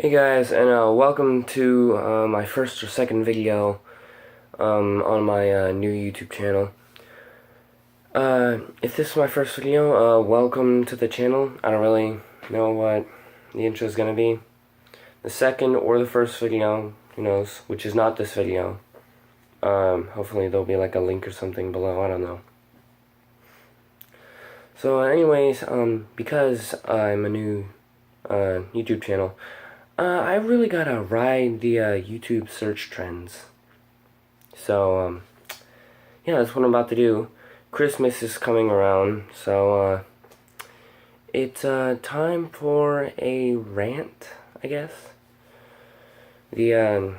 Hey guys, and welcome to my first or second video on my new YouTube channel. If this is my first video, welcome to the channel. I don't really know what the intro is gonna be. The second or the first video, who knows, which is not this video. Hopefully there'll be like a link or something below, I don't know. So anyways, because I'm a new YouTube channel, I really gotta ride the YouTube search trends. So, yeah, that's what I'm about to do. Christmas is coming around, so it's time for a rant, I guess. The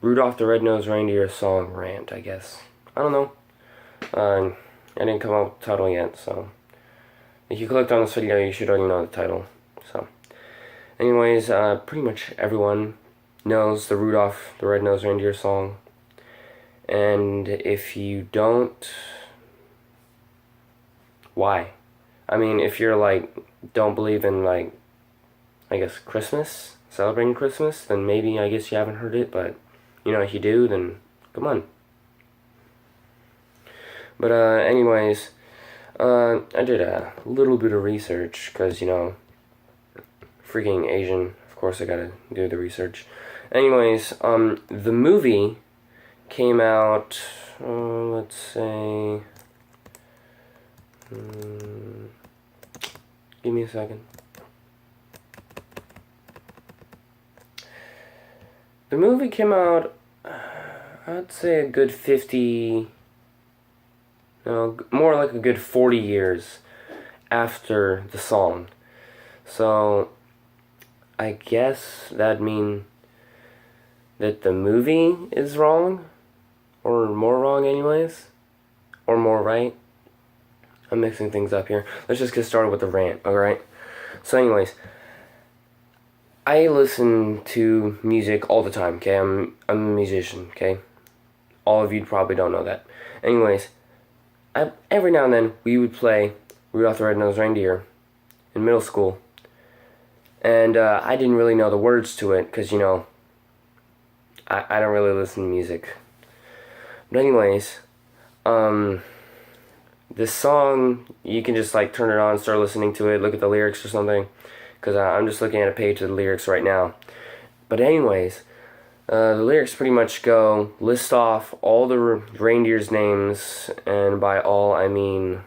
Rudolph the Red-Nosed Reindeer song rant, I guess. I don't know. I didn't come up with the title yet, so if you clicked on this video, you should already know the title. So, anyways, pretty much everyone knows the Rudolph the Red-Nosed Reindeer song. And if you don't, why? I mean, if you're like, don't believe in like, I guess Christmas, celebrating Christmas, then maybe I guess you haven't heard it, but you know, if you do, then come on. But anyways, I did a little bit of research, because, you know, freaking Asian, of course I gotta do the research. Anyways, the movie came out, let's say, give me a second. The movie came out, I'd say a good 50, no, more like a good 40 years after the song. So, I guess that'd mean that the movie is wrong, or more wrong anyways, or more right. I'm mixing things up here. Let's just get started with the rant, alright? So anyways, I listen to music all the time, okay? I'm a musician, okay? All of you probably don't know that. Anyways, every now and then we would play Rudolph the Red-Nosed Reindeer in middle school. And I didn't really know the words to it, because, you know, I don't really listen to music. But anyways, this song, you can just like turn it on, start listening to it, look at the lyrics or something, because I'm just looking at a page of the lyrics right now. But anyways, the lyrics pretty much go, list off all the reindeer's names, and by all I mean,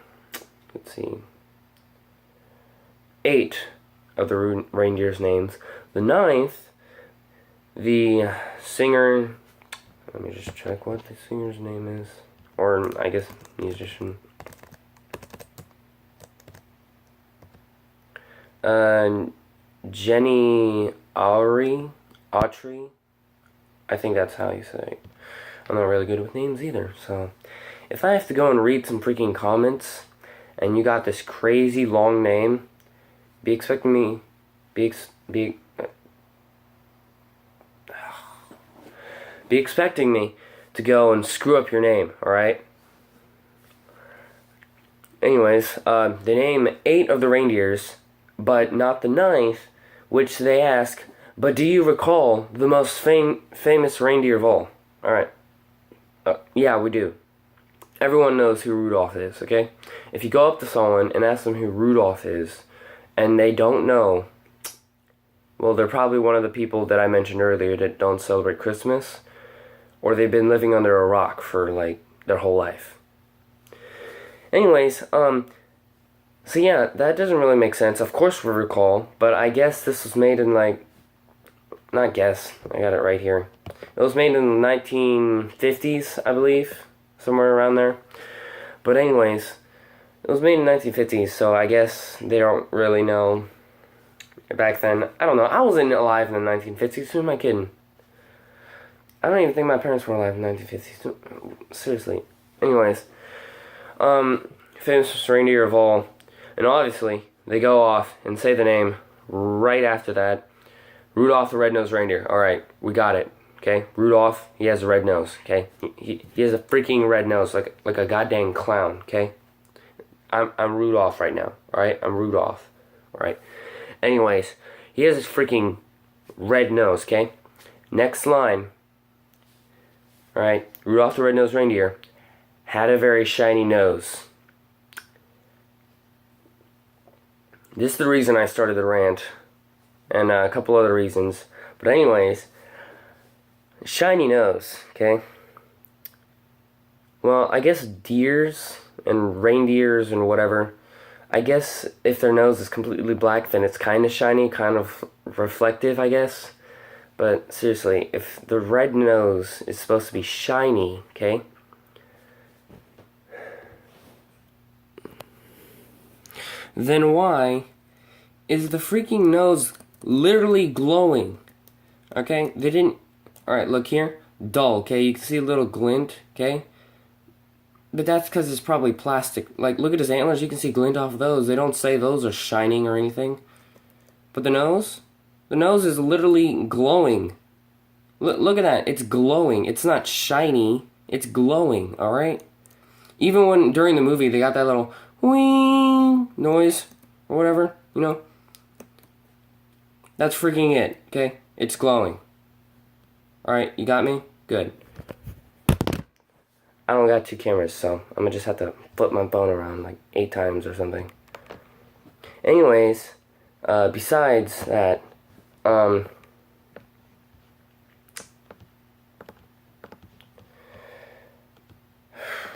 let's see, 8 of the reindeer's names. The 9th, the singer, let me just check what the singer's name is, or I guess musician. Jenny Autry, I think that's how you say it. I'm not really good with names either, so if I have to go and read some freaking comments, and you got this crazy long name, be expecting me, be expecting me to go and screw up your name, alright? Anyways, they name 8 of the reindeers, but not the 9th, which they ask, but do you recall the most famous reindeer of all? Alright. Yeah, we do. Everyone knows who Rudolph is, okay? If you go up to someone and ask them who Rudolph is, and they don't know, well, they're probably one of the people that I mentioned earlier that don't celebrate Christmas, or they've been living under a rock for, like, their whole life. Anyways, so yeah, that doesn't really make sense. Of course we recall, but I guess this was made in, like, not guess, I got it right here. It was made in the 1950s, I believe, somewhere around there. But anyways, it was made in the 1950s, so I guess they don't really know back then. I don't know, I wasn't alive in the 1950s, who am I kidding? I don't even think my parents were alive in the 1950s, seriously. Anyways, famous reindeer of all, and obviously, they go off and say the name right after that, Rudolph the Red-Nosed Reindeer. Alright, we got it, okay? Rudolph, he has a red nose, okay? He has a freaking red nose, like a goddamn clown, okay? I'm Rudolph right now, alright? I'm Rudolph, alright? Anyways, he has this freaking red nose, okay? Next line. Alright, Rudolph the Red-Nosed Reindeer had a very shiny nose. This is the reason I started the rant, and a couple other reasons. But anyways, shiny nose, okay? Well, I guess deers and reindeers and whatever, I guess if their nose is completely black, then it's kind of shiny, kind of reflective, I guess. But seriously, if the red nose is supposed to be shiny, okay? Then why is the freaking nose literally glowing? Okay, they didn't... Alright, look here. Dull, okay? You can see a little glint, okay? But that's because it's probably plastic. Like, look at his antlers. You can see glint off of those. They don't say those are shining or anything. But the nose? The nose is literally glowing. Look at that. It's glowing. It's not shiny. It's glowing, alright? Even when, during the movie, they got that little wing noise or whatever, you know? That's freaking it, okay? It's glowing. Alright, you got me? Good. I don't got 2 cameras, so I'm gonna just have to flip my phone around like 8 times or something. Anyways, besides that,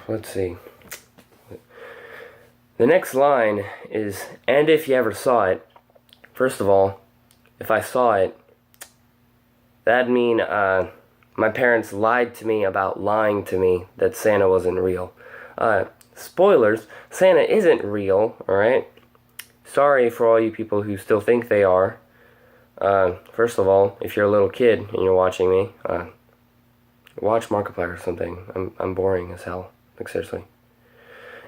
let's see. The next line is, and if you ever saw it, first of all, if I saw it, that'd mean, my parents lied to me about lying to me that Santa wasn't real. Spoilers, Santa isn't real, alright? Sorry for all you people who still think they are. First of all, if you're a little kid and you're watching me, watch Markiplier or something. I'm boring as hell. Like, seriously.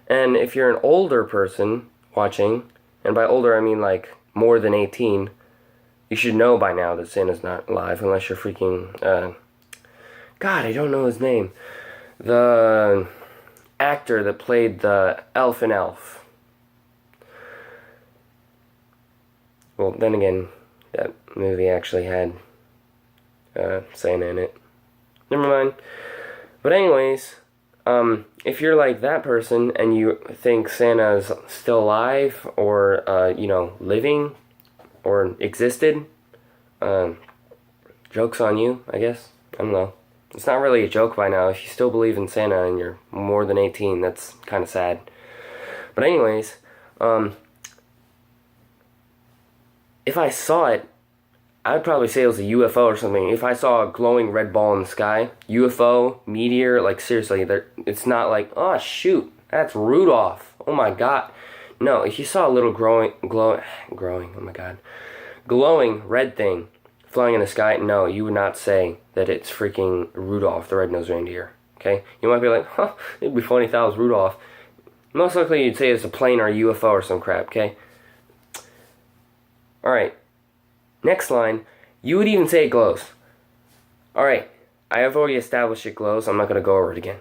And if you're an older person watching, and by older I mean like more than 18, you should know by now that Santa's not alive unless you're freaking, God, I don't know his name. The actor that played the elf in Elf. Well, then again, that movie actually had Santa in it. Never mind. But anyways, if you're like that person and you think Santa's still alive or, you know, living or existed, joke's on you, I guess. I don't know. It's not really a joke by now. If you still believe in Santa and you're more than 18, that's kind of sad. But anyways, if I saw it, I'd probably say it was a UFO or something. If I saw a glowing red ball in the sky, UFO, meteor, like seriously, it's not like, oh shoot, that's Rudolph. Oh my god. No, if you saw a little glowing red thing flying in the sky, no, you would not say that it's freaking Rudolph the Red-Nosed Reindeer. Okay? You might be like, huh, it'd be funny if that was Rudolph. Most likely you'd say it's a plane or a UFO or some crap, okay? Alright. Next line, you would even say it glows. Alright, I have already established it glows. I'm not going to go over it again.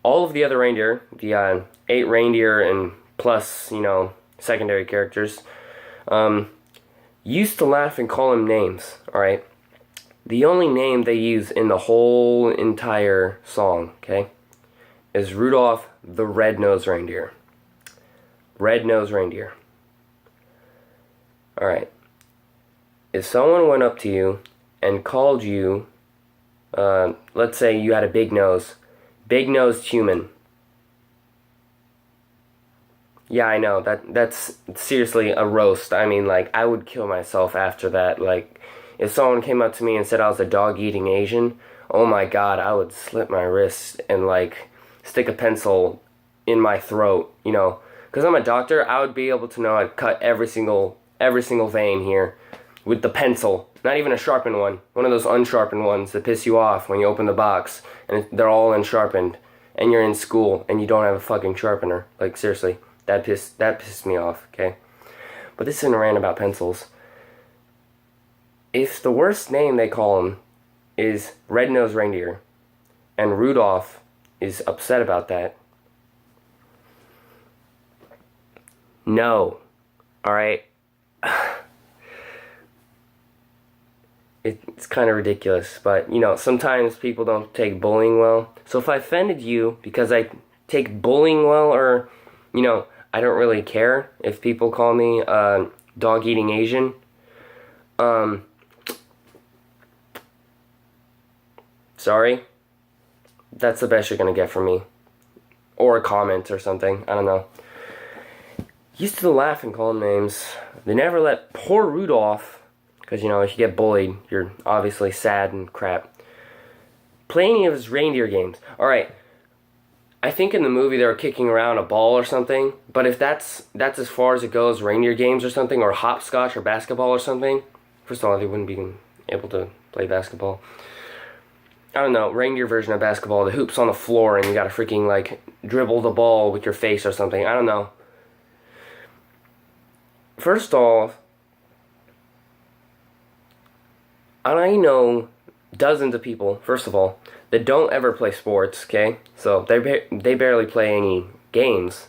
All of the other reindeer, the 8 reindeer and plus, you know, secondary characters, used to laugh and call him names, alright? The only name they use in the whole entire song, okay, is Rudolph the Red-Nosed Reindeer. Red-Nosed Reindeer. Alright. If someone went up to you and called you, let's say you had a big-nosed human. Yeah, I know, that's seriously a roast. I mean, like, I would kill myself after that. Like, if someone came up to me and said I was a dog-eating Asian, oh my god, I would slit my wrist and, like, stick a pencil in my throat, you know. Because I'm a doctor, I would be able to know I'd cut every single vein here with the pencil. Not even a sharpened one. One of those unsharpened ones that piss you off when you open the box and they're all unsharpened and you're in school and you don't have a fucking sharpener. Like, seriously, that pissed me off, okay? But this isn't a rant about pencils. If the worst name they call him is Red-Nosed Reindeer and Rudolph is upset about that, no. Alright? it's kind of ridiculous, but you know, sometimes people don't take bullying well. So if I offended you because I take bullying well, or you know, I don't really care if people call me dog eating Asian. Um, Sorry. That's the best you're gonna get from me, or a comment or something. I don't know. Used to laugh and call him names. They never let poor Rudolph, because you know, if you get bullied, you're obviously sad and crap, play any of his reindeer games. Alright, I think in the movie they were kicking around a ball or something, but if that's as far as it goes, reindeer games or something, or hopscotch or basketball or something, first of all, they wouldn't be able to play basketball. I don't know, reindeer version of basketball, the hoop's on the floor and you gotta freaking like dribble the ball with your face or something. I don't know. First off, I know dozens of people, first of all, that don't ever play sports, okay? So they barely play any games.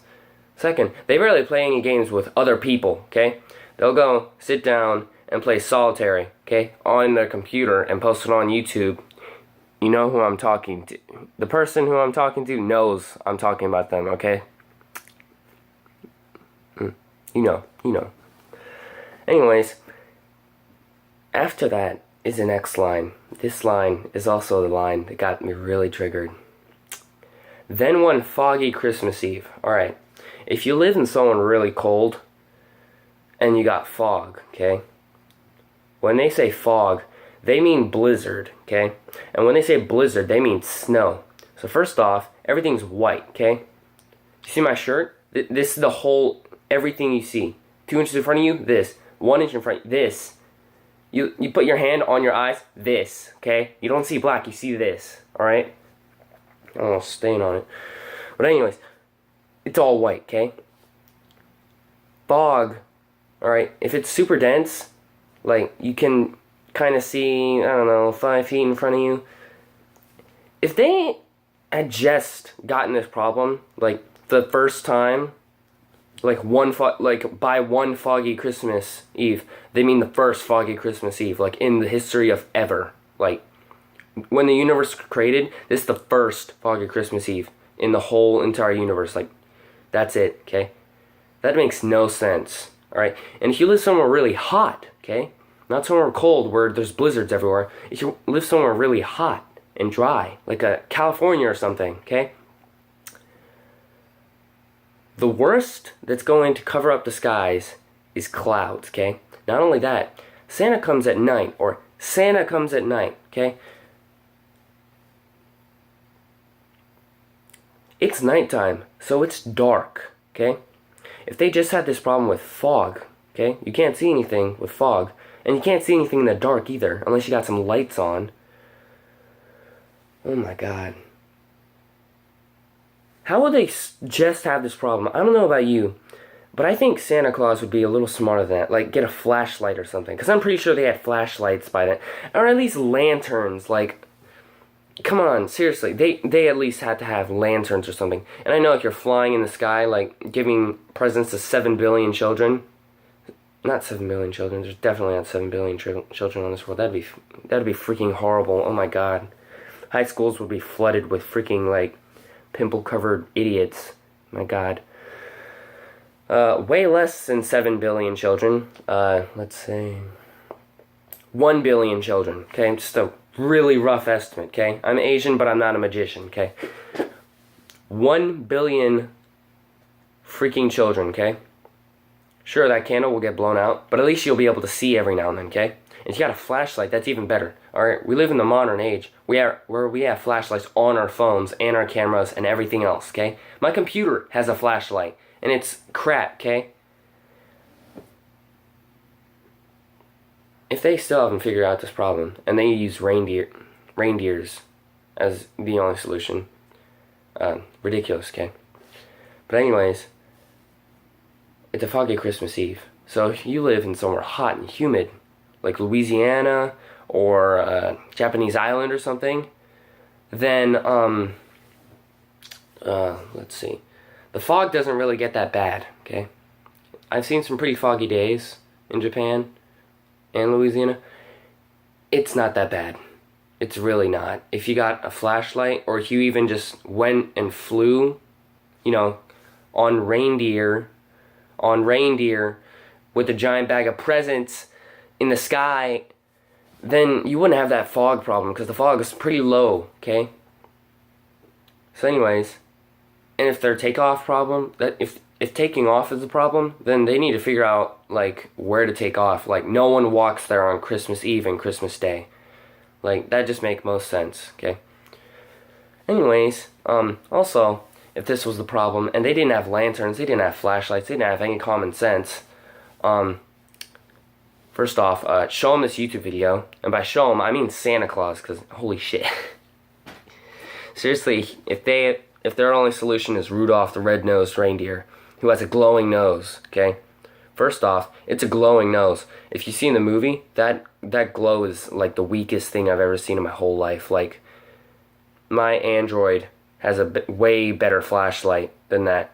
Second, they barely play any games with other people, okay? They'll go sit down and play solitary, okay, on their computer and post it on YouTube. You know who I'm talking to. The person who I'm talking to knows I'm talking about them, okay? You know. Anyways, after that is the next line. This line is also the line that got me really triggered. Then one foggy Christmas Eve. Alright, if you live in somewhere really cold and you got fog, okay? When they say fog, they mean blizzard, okay? And when they say blizzard, they mean snow. So first off, everything's white, okay? You see my shirt? This is the whole, everything you see. 2 inches in front of you, this. 1 inch in front, this. You put your hand on your eyes, this, okay? You don't see black, you see this, alright? I don't know, stain on it. But anyways, it's all white, okay? Fog, alright, if it's super dense, like, you can kind of see, I don't know, 5 feet in front of you. If they had just gotten this problem, like, the first time, like by one foggy Christmas Eve, they mean the first foggy Christmas Eve, like in the history of ever. Like when the universe was created, this is the first foggy Christmas Eve in the whole entire universe. Like that's it, okay? That makes no sense. Alright? And if you live somewhere really hot, okay? Not somewhere cold where there's blizzards everywhere. If you live somewhere really hot and dry, like California or something, okay? The worst that's going to cover up the skies is clouds, okay? Not only that, Santa comes at night, or Santa comes at night, okay? It's nighttime, so it's dark, okay? If they just had this problem with fog, okay? You can't see anything with fog, and you can't see anything in the dark either, unless you got some lights on. Oh my god. How would they just have this problem? I don't know about you, but I think Santa Claus would be a little smarter than that. Like, get a flashlight or something. Because I'm pretty sure they had flashlights by then. Or at least lanterns. Like, come on, seriously. They at least had to have lanterns or something. And I know if you're flying in the sky, like, giving presents to 7 billion children. Not 7 billion children. There's definitely not 7 billion children on this world. That'd be freaking horrible. Oh my god. High schools would be flooded with freaking, like, pimple-covered idiots. My god. Way less than 7 billion children. Let's say 1 billion children. Okay, just a really rough estimate, okay? I'm Asian, but I'm not a magician, okay? 1 billion freaking children, okay? Sure, that candle will get blown out, but at least you'll be able to see every now and then, okay? And if you got a flashlight, that's even better. Alright, we live in the modern age where we have flashlights on our phones and our cameras and everything else, okay? My computer has a flashlight, and it's crap, okay? If they still haven't figured out this problem, and they use reindeers as the only solution, ridiculous, okay? But anyways, it's a foggy Christmas Eve. So if you live in somewhere hot and humid, like Louisiana or Japanese island or something, then let's see, the fog doesn't really get that bad, okay? I've seen some pretty foggy days in Japan and Louisiana. it's not that bad. It's really not. If you got a flashlight, or if you even just went and flew, you know, on reindeer with a giant bag of presents in the sky, then you wouldn't have that fog problem, because the fog is pretty low, okay? So anyways, and if their takeoff problem, that if taking off is the problem, then they need to figure out, like, where to take off. Like, no one walks there on Christmas Eve and Christmas Day. Like, that just makes most sense, okay? Anyways, also, if this was the problem, and they didn't have lanterns, they didn't have flashlights, they didn't have any common sense, first off, show them this YouTube video, and by show them, I mean Santa Claus, because holy shit. Seriously, if their only solution is Rudolph the red-nosed reindeer, who has a glowing nose, okay? First off, it's a glowing nose. If you see in the movie, that glow is like the weakest thing I've ever seen in my whole life. Like, my Android has a way better flashlight than that.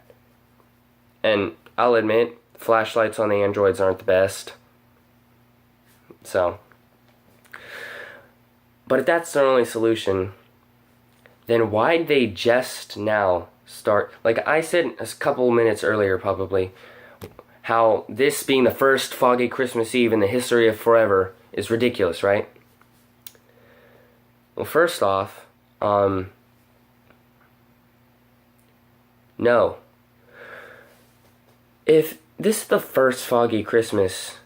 And I'll admit, flashlights on the Androids aren't the best. So, but if that's their only solution, then why'd they just now start? Like I said a couple minutes earlier, probably, how this being the first foggy Christmas Eve in the history of forever is ridiculous, right? Well, first off, no. If this is the first foggy Christmas,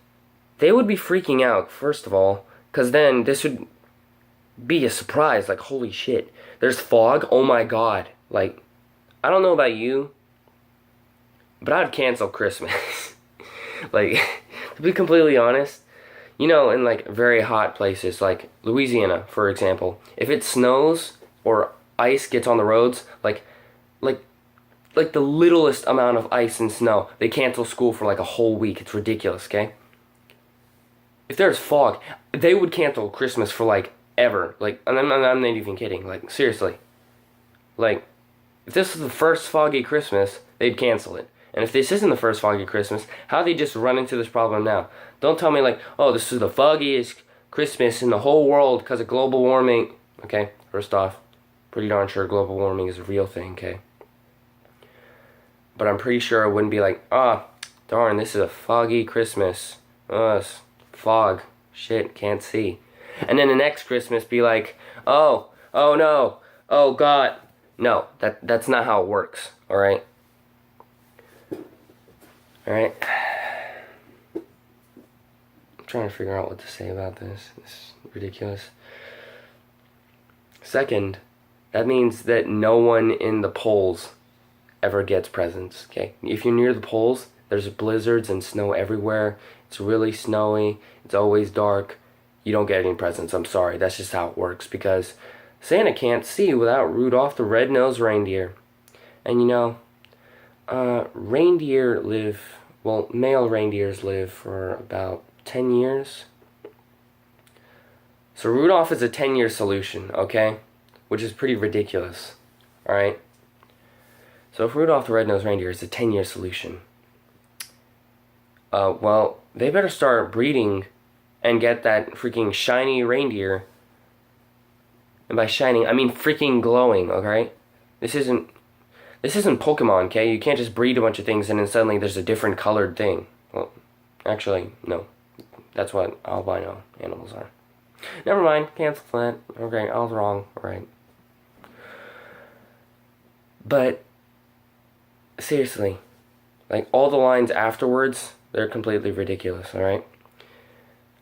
they would be freaking out, first of all, because then this would be a surprise, like, holy shit, there's fog, oh my god. Like, I don't know about you, but I'd cancel Christmas. Like, to be completely honest, you know, in like very hot places, like Louisiana, for example, if it snows or ice gets on the roads, like the littlest amount of ice and snow, they cancel school for like a whole week. It's ridiculous, okay? If there's fog, they would cancel Christmas for like ever. Like, I'm not even kidding. Like, seriously. Like, if this was the first foggy Christmas, they'd cancel it. And if this isn't the first foggy Christmas, how they just run into this problem now? Don't tell me like, oh, this is the foggiest Christmas in the whole world because of global warming. Okay, first off, pretty darn sure global warming is a real thing, okay? But I'm pretty sure I wouldn't be like, darn, this is a foggy Christmas. Fog. Shit, can't see. And then the next Christmas be like, oh no, oh God. No, that's not how it works, alright? Alright? I'm trying to figure out what to say about this. It's ridiculous. Second, that means that no one in the poles ever gets presents, okay? If you're near the poles, there's blizzards and snow everywhere. It's really snowy. It's always dark. You don't get any presents. I'm sorry. That's just how it works, because Santa can't see without Rudolph the red-nosed reindeer. And you know, reindeer live, well, male reindeers live for about 10 years. So Rudolph is a 10-year solution, okay? Which is pretty ridiculous, alright? So if Rudolph the red-nosed reindeer is a 10-year solution, well, they better start breeding and get that freaking shiny reindeer. And by shining, I mean freaking glowing, okay? This isn't Pokemon, okay? You can't just breed a bunch of things and then suddenly there's a different colored thing. Well, actually, no. That's what albino animals are. Never mind, cancel that. Okay, I was wrong, alright. But, seriously, like, all the lines afterwards, they're completely ridiculous, alright?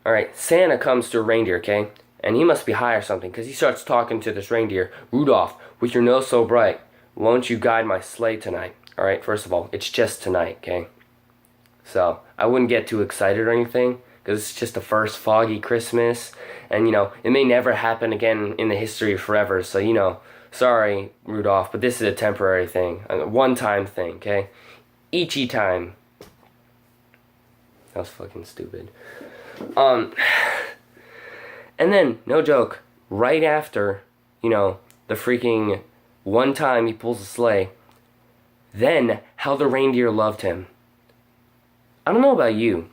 Alright, Santa comes to a reindeer, okay? And he must be high or something, because he starts talking to this reindeer. Rudolph, with your nose so bright, won't you guide my sleigh tonight? Alright, first of all, it's just tonight, okay? So, I wouldn't get too excited or anything, because it's just the first foggy Christmas, and, you know, it may never happen again in the history of forever, so, you know, sorry, Rudolph, but this is a temporary thing, a one-time thing, okay? Eachy time. That was fucking stupid. And then, no joke, right after, you know, the freaking one time he pulls a sleigh, then how the reindeer loved him. I don't know about you,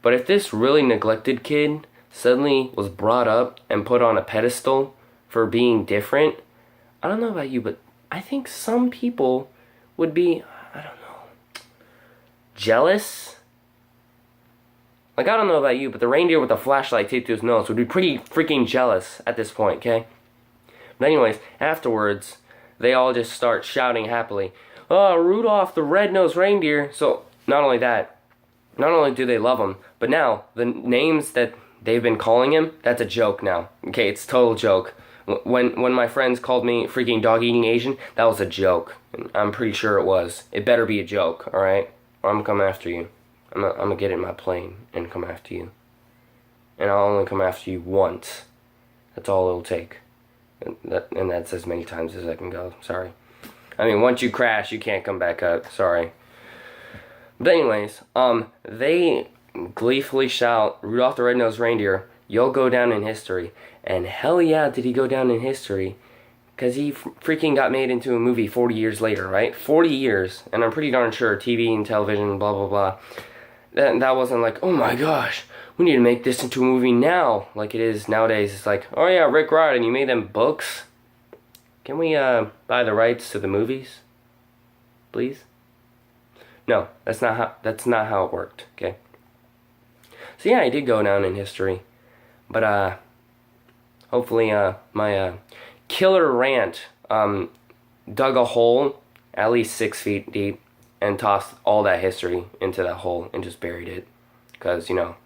but if this really neglected kid suddenly was brought up and put on a pedestal for being different, I don't know about you, but I think some people would be, I don't know, jealous. Like, I don't know about you, but the reindeer with the flashlight taped to his nose would be pretty freaking jealous at this point, okay? But anyways, afterwards, they all just start shouting happily, "Oh, Rudolph the red-nosed reindeer." So, not only that, not only do they love him, but now, the names that they've been calling him, that's a joke now. Okay, it's a total joke. When my friends called me freaking dog-eating Asian, that was a joke. I'm pretty sure it was. It better be a joke, alright? Or I'm coming after you. I'm gonna get in my plane and come after you. And I'll only come after you once. That's all it'll take. And that's as many times as I can go. Sorry. I mean, once you crash, you can't come back up. Sorry. But anyways, they gleefully shout, "Rudolph the Red-Nosed Reindeer, you'll go down in history." And hell yeah, did he go down in history. Because he freaking got made into a movie 40 years later, right? 40 years. And I'm pretty darn sure TV and television, blah, blah, blah. That wasn't like, oh my gosh, we need to make this into a movie now. Like it is nowadays. It's like, oh yeah, Rick Riordan, you made them books? Can we buy the rights to the movies? Please? No, that's not how it worked, okay? So yeah, I did go down in history. But hopefully my killer rant dug a hole at least 6 feet deep and tossed all that history into that hole and just buried it. Because, you know,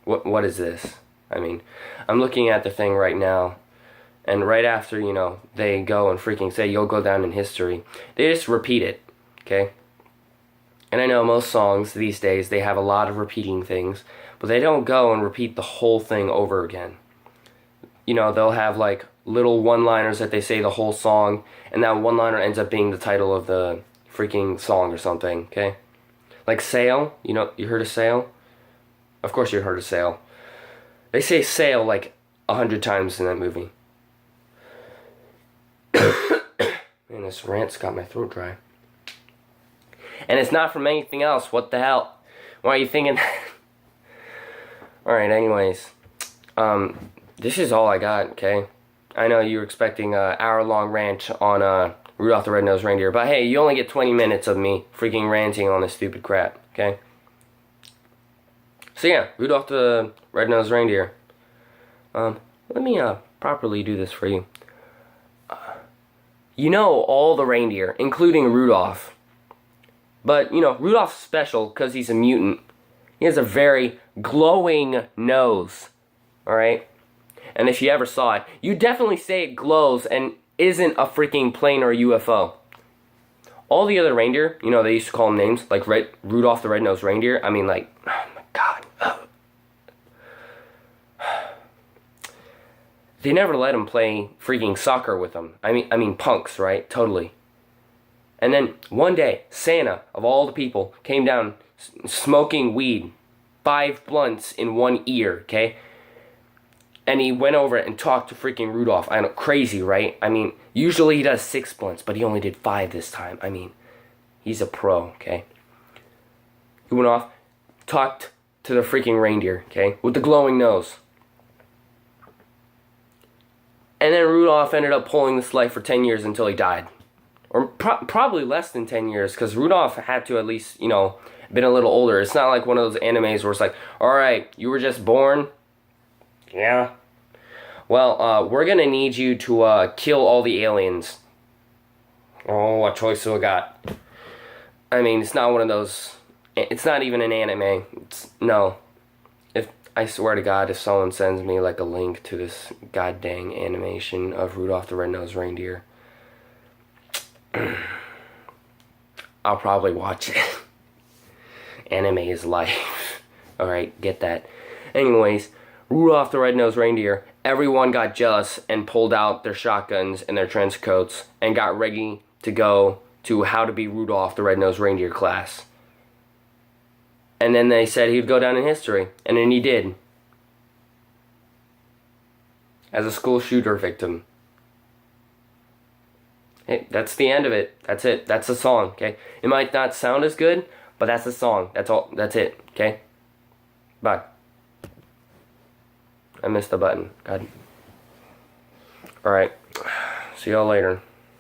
what is this? I mean, I'm looking at the thing right now, and right after, you know, they go and freaking say, "You'll go down in history," they just repeat it, okay? And I know most songs these days, they have a lot of repeating things, but they don't go and repeat the whole thing over again. You know, they'll have like little one-liners that they say the whole song, and that one-liner ends up being the title of the freaking song or something, okay? Like Sail, you know, you heard of Sail? Of course you heard of Sail. They say Sail like 100 times in that movie. Man, this rant's got my throat dry. And it's not from anything else, what the hell? Why are you thinking that? Alright, anyways. This is all I got, okay? I know you were expecting an hour-long rant on Rudolph the Red-Nosed Reindeer, but hey, you only get 20 minutes of me freaking ranting on this stupid crap, okay? So yeah, Rudolph the Red-Nosed Reindeer. Let me properly do this for you. You know all the reindeer, including Rudolph. But, you know, Rudolph's special because he's a mutant. He has a very glowing nose, alright? And if you ever saw it, you definitely say it glows and isn't a freaking plane or a UFO. All the other reindeer, you know, they used to call them names, like Rudolph the Red-Nosed Reindeer. I mean, like, oh my god. They never let him play freaking soccer with them. I mean punks, right? Totally. And then one day, Santa, of all the people, came down smoking weed. 5 blunts in one ear, okay? And he went over and talked to freaking Rudolph. I know, crazy, right? I mean, usually he does 6 blunts, but he only did 5 this time. I mean, he's a pro, okay? He went off, talked to the freaking reindeer, okay? With the glowing nose. And then Rudolph ended up pulling this life for 10 years until he died. Or probably less than 10 years, because Rudolph had to at least, you know, been a little older. It's not like one of those animes where it's like, alright, you were just born? Yeah. Well, we're gonna need you to kill all the aliens. Oh, what choice do I got? I mean, it's not one of those... It's not even an anime. No. I swear to God, if someone sends me like a link to this goddamn animation of Rudolph the Red-Nosed Reindeer, I'll probably watch it. Anime is life. Alright, get that. Anyways, Rudolph the Red-Nosed Reindeer, everyone got jealous and pulled out their shotguns and their trench coats and got ready to go to How to Be Rudolph the Red-Nosed Reindeer class. And then they said he'd go down in history. And then he did. As a school shooter victim. Hey, that's the end of it. That's it. That's the song, okay? It might not sound as good, but that's the song. That's all. That's it, okay? Bye. I missed the button. God. Alright. See y'all later.